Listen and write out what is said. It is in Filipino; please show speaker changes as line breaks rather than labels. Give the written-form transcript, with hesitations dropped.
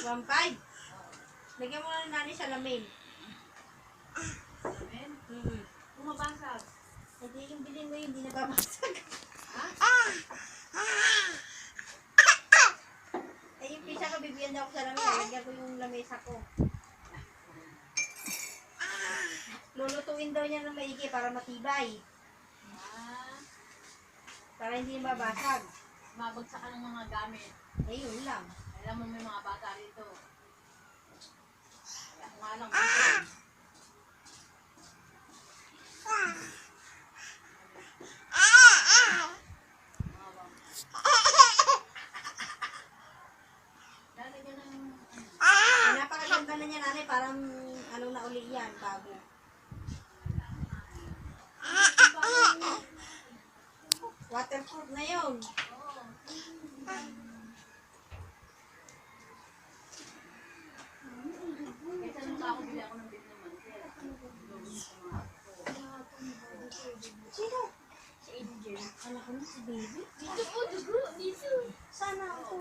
1.5. Lagyan mo na ni nanay sa lamin.
Amen? Bumabasag.
Hindi yung bilhin mo yun, hindi nababasag.
Ha?
Eh, yung pizza ko, bibigyan daw ko sa lamin. Lagyan ko yung lamesa ko. Lulutuin daw niya ng maigi para matibay. Para hindi mabasag.
Mabagsak ka ng mga gamit.
Eh, yun lang.
Alam mo may mga bata rito. Kaya kung nga lang lalagyan ng
Eh, napakaganda na niya, nanay. Parang ano na uli yan, bago. Waterproof na yun.
kaysa nung ako bili ako ng bit naman.
Sino?
Si Angel.
Anak ko na si baby.
Dito po, dugo. Dito.
Sana ako.